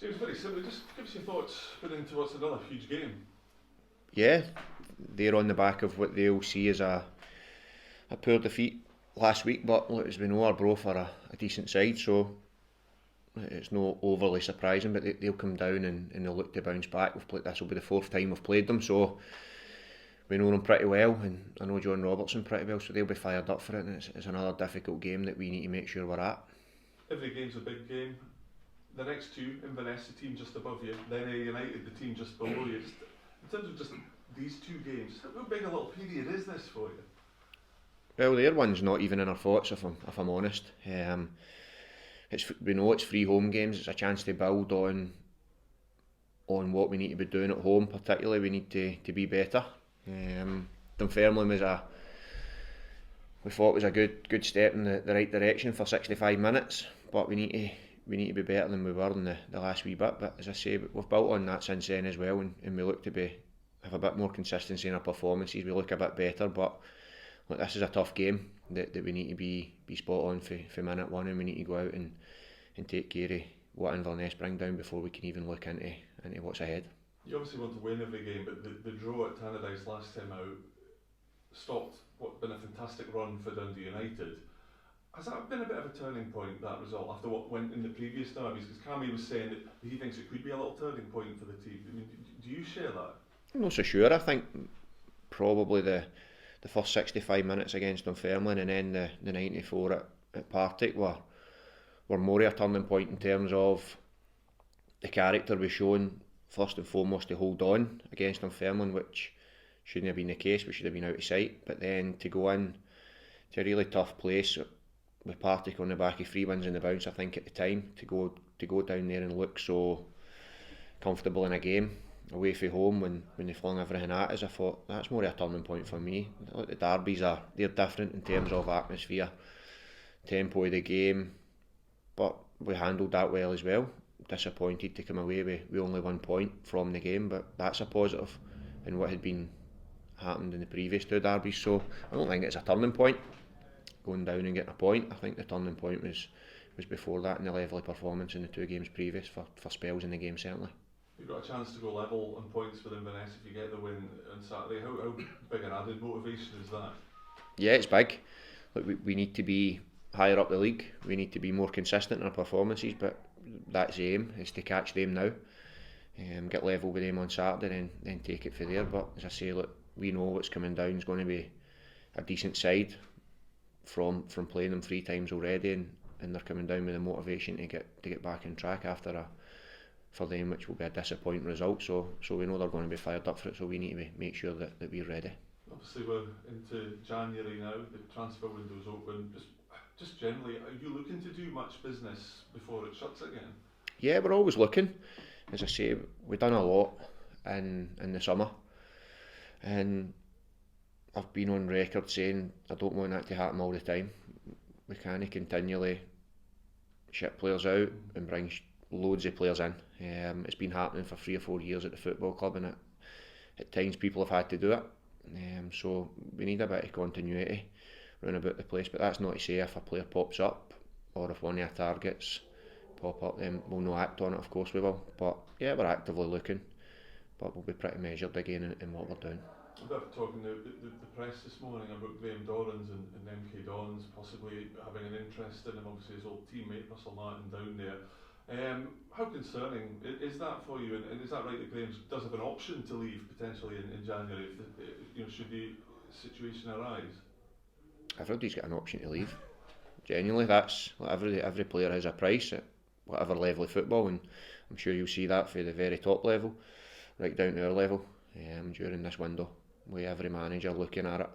James, very simply, just give us your thoughts going into what's another huge game. Yeah, they're on the back of what they'll see as a poor defeat last week, but look, it's been Bro for a decent side, so it's not overly surprising, but they'll come down and they'll look to bounce back. This will be the fourth time we've played them, so we know them pretty well, and I know John Robertson pretty well, so they'll be fired up for it, and it's another difficult game that we need to make sure we're at. Every game's a big game. The next two, Inverness, the team just above you, then United, the team just below you. Just, in terms of just these two games, how big a little period is this for you? Well, their one's not even in our thoughts, if I'm honest. We know it's free home games. It's a chance to build on what we need to be doing at home. Particularly, we need to be better. Dunfermline we thought was a good step in the right direction for 65 minutes, but we need to be better than we were in the last wee bit. But as I say, we've built on that since then as well, and we look to have a bit more consistency in our performances. We look a bit better, but look, this is a tough game that we need to be spot on for minute one, and we need to go out and take care of what Inverness bring down before we can even look into what's ahead. You obviously want to win every game, but the draw at Tannadice last time out stopped what's been a fantastic run for Dundee United. Has that been a bit of a turning point, that result, after what went in the previous derbies? Because Cammy was saying that he thinks it could be a little turning point for the team. I mean, do you share that? I'm not so sure. I think probably the first 65 minutes against Dunfermline and then the 94 at Partick were more of a turning point in terms of the character we've shown, first and foremost, to hold on against Dunfermline, which shouldn't have been the case. We should have been out of sight. But then to go in to a really tough place with Partick on the back of 3 wins in the bounce, I think at the time, to go down there and look so comfortable in a game away from home when they flung everything at us, I thought that's more of a turning point for me. The derbies they're different in terms of atmosphere, tempo of the game, but we handled that well as well. Disappointed to come away with only 1 point from the game, but that's a positive in what had been happened in the previous 2 derbies. So I don't think it's a turning point going down and getting a point. I think the turning point was before that, in the level of performance in the 2 games previous for spells in the game, certainly. You've got a chance to go level on points with Inverness if you get the win on Saturday. How big an added motivation is that? Yeah, it's big. Look, we need to be higher up the league. We need to be more consistent in our performances, but that's the aim, is to catch them now, get level with them on Saturday, and then take it from there. But as I say, look, we know what's coming down is going to be a decent side from playing them 3 times already, and they're coming down with the motivation to get back on track after for them, which will be a disappointing result. So we know they're going to be fired up for it, so we need to make sure that we're ready. Obviously we're into January now, the transfer window's open. Just generally, are you looking to do much business before it shuts again? Yeah, we're always looking. As I say, we've done a lot in the summer, and I've been on record saying I don't want that to happen all the time. We can't continually ship players out and bring loads of players in. It's been happening for 3 or 4 years at the football club, and at times people have had to do it. So we need a bit of continuity round about the place, but that's not to say if a player pops up or if one of our targets pop up, then we'll not act on it. Of course we will, but yeah, we're actively looking, but we'll be pretty measured again in what we're doing. A bit of talk in the press this morning about Graham Dorrans and MK Dons possibly having an interest in him, obviously his old teammate Russell Martin down there. How concerning is that for you, and is that right that Graham does have an option to leave potentially in January if should the situation arise? Everybody's got an option to leave. Genuinely, that's every player has a price at whatever level of football, and I'm sure you'll see that for the very top level, right down to our level, during this window, with every manager looking at it,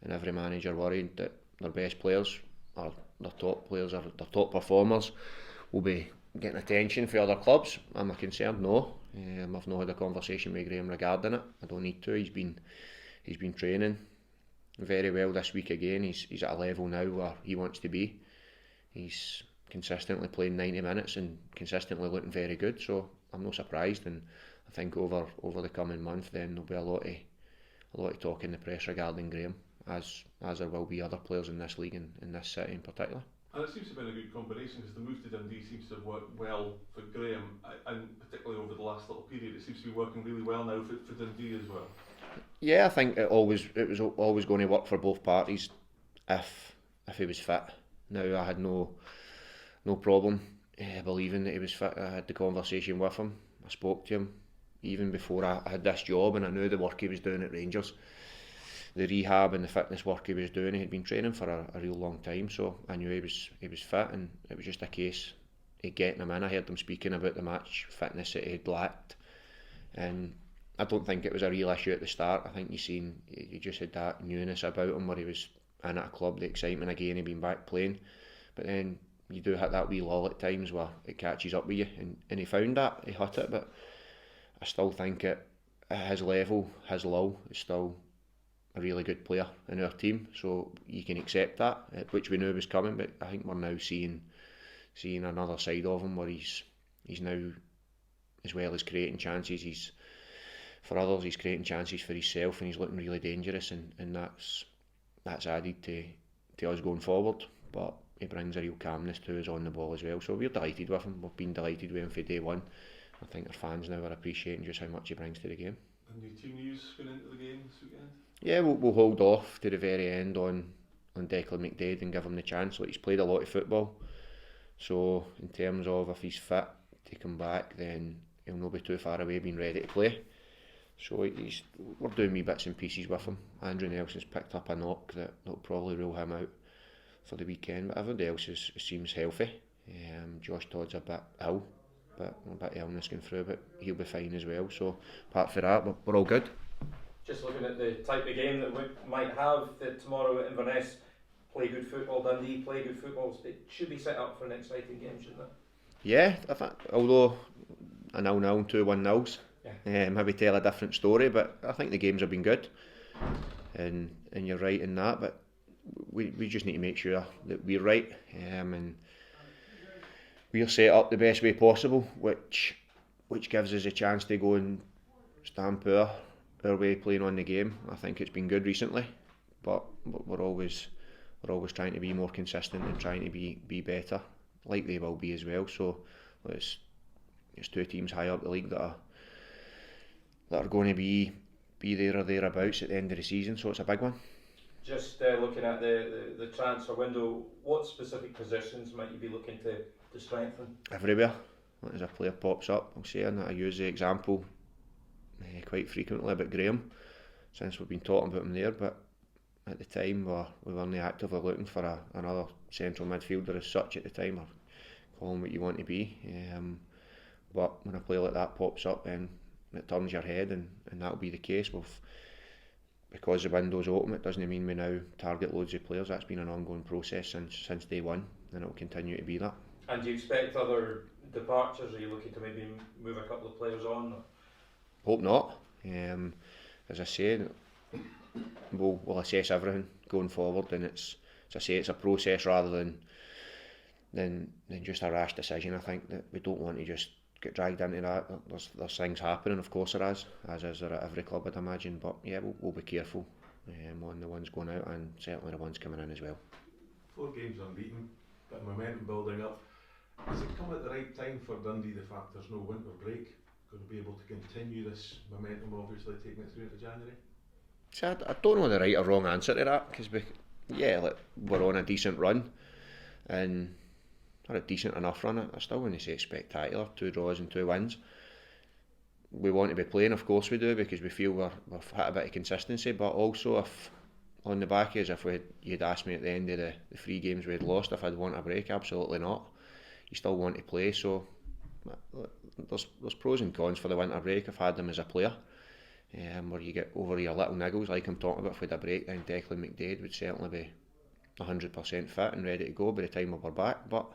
and every manager worried that their best players, or their top players, or their top performers, will be getting attention for other clubs. Am I concerned? No. I've not had a conversation with Graham regarding it. I don't need to. He's been training very well this week again. He's at a level now where he wants to be. He's consistently playing 90 minutes and consistently looking very good. So I'm not surprised, and I think over the coming month then there'll be a lot of talk in the press regarding Graham, as there will be other players in this league and in this city in particular. And it seems to have been a good combination because the move to Dundee seems to have worked well for Graham, and particularly over the last little period, it seems to be working really well now for Dundee as well. Yeah, I think it was always going to work for both parties if he was fit. Now I had no problem believing that he was fit. I had the conversation with him. I spoke to him even before I had this job, and I knew the work he was doing at Rangers, the rehab and the fitness work he was doing. He had been training for a real long time, so I knew he was fit, and it was just a case of getting him in. I heard him speaking about the match fitness that he had lacked, and I don't think it was a real issue at the start. I think you just had that newness about him where he was in at a club, the excitement again of being back playing, but then you do hit that wee lull at times where it catches up with you, and he found that, he hit it, but I still think at his level, his lull is still a really good player in our team, so you can accept that, which we knew was coming, but I think we're now seeing another side of him where he's now, as well as creating chances, he's for others, he's creating chances for himself, and he's looking really dangerous, and that's added to us going forward. But he brings a real calmness to us on the ball as well, so we're delighted with him. We've been delighted with him from day one. I think our fans now are appreciating just how much he brings to the game. And new team news going into the game this weekend? Yeah, we'll hold off to the very end on Declan McDade and give him the chance. Like, he's played a lot of football, so in terms of if he's fit to come back, then he'll not be too far away being ready to play. So we're doing wee bits and pieces with him. Andrew Nelson's picked up a knock that'll probably rule him out for the weekend, but everybody else seems healthy. Josh Todd's a bit ill, but a bit of illness going through, but he'll be fine as well. So apart from that, we're all good. Just looking at the type of game that we might have tomorrow at Inverness, play good football, Dundee play good football, it should be set up for an exciting game, shouldn't it? Yeah, I think, although a 0-0 and 2-1 nils, maybe tell a different story, but I think the games have been good, and you're right in that, but we just need to make sure that we're right, and we're set up the best way possible, which gives us a chance to go and stamp our way playing on the game. I think it's been good recently, but we're always trying to be more consistent and trying to be better, like they will be as well. So it's two teams high up the league that are going to be there or thereabouts at the end of the season, so it's a big one. Just looking at the transfer window, what specific positions might you be looking to strengthen? Everywhere. As a player pops up, I'll say, and I use the example quite frequently about Graham, since we've been talking about him there, but at the time we weren't actively looking for another central midfielder as such at the time, or call him what you want to be, but when a player like that pops up, then it turns your head, and that'll be the case. Because the window's open, it doesn't mean we now target loads of players. That's been an ongoing process since day one, and it'll continue to be that. And do you expect other departures? Are you looking to maybe move a couple of players on? Hope not. As I say, we'll assess everything going forward, and it's a process rather than just a rash decision. I think that we don't want to just get dragged into that. There's things happening, of course there is, as is there at every club, I'd imagine, but yeah, we'll be careful on the ones going out, and certainly the ones coming in as well. 4 games unbeaten, bit of momentum building up. Has it come at the right time for Dundee, the fact there's no winter break? Going to be able to continue this momentum, obviously taking it through into January? So I don't know the right or wrong answer to that, because we're on a decent run, and or a decent enough run. I still wouldn't say it's spectacular, 2 draws and 2 wins. We want to be playing, of course we do, because we feel we've hit a bit of consistency, but also if on the back is if you'd asked me at the end of the 3 games we had lost if I'd want a break, absolutely not. You still want to play, so there's pros and cons for the winter break. I've had them as a player, where you get over your little niggles like I'm talking about. If we had a break, then Declan McDade would certainly be 100% fit and ready to go by the time we're back, but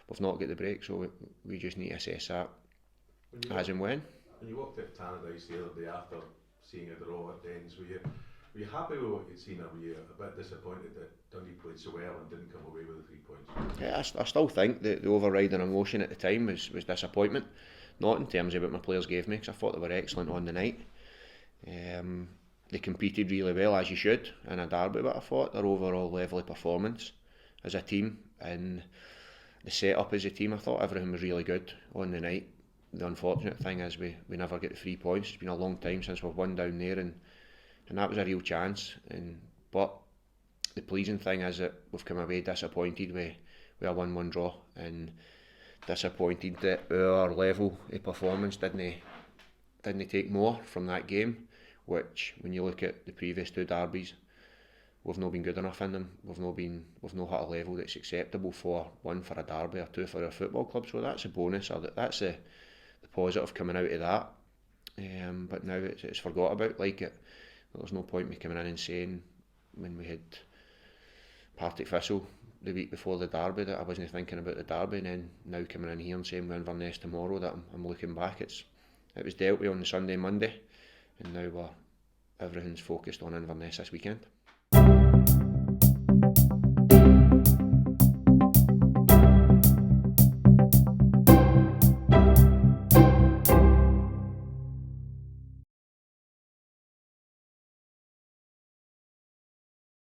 we've not got the break, so we just need to assess that as and when. When you walked out Tannadice the other day after seeing a draw at Dens, were you happy with what you'd seen, or were you a bit disappointed that Dundee played so well and didn't come away with the 3 points? Yeah, I still think that the overriding emotion at the time was disappointment, not in terms of what my players gave me, because I thought they were excellent on the night. They competed really well, as you should, in a derby, but I thought their overall level of performance as a team, and the setup as a team. I thought everything was really good on the night. The unfortunate thing is we never get the 3 points. It's been a long time since we've won down there, and that was a real chance. But the pleasing thing is that we've come away disappointed with a 1-1 draw, and disappointed that our level of performance didn't take more from that game, which when you look at the previous 2 derbies, we've not been good enough in them. We've not hit a level that's acceptable for, 1 for a derby or 2 for our football club. So that's a bonus, or that's the positive coming out of that. But now it's forgot about like it. There's no point me coming in and saying when we had Partick Thistle the week before the derby that I wasn't thinking about the derby, and then now coming in here and saying we're Inverness tomorrow that I'm looking back. It was dealt with on the Sunday, Monday, and now everything's focused on Inverness this weekend.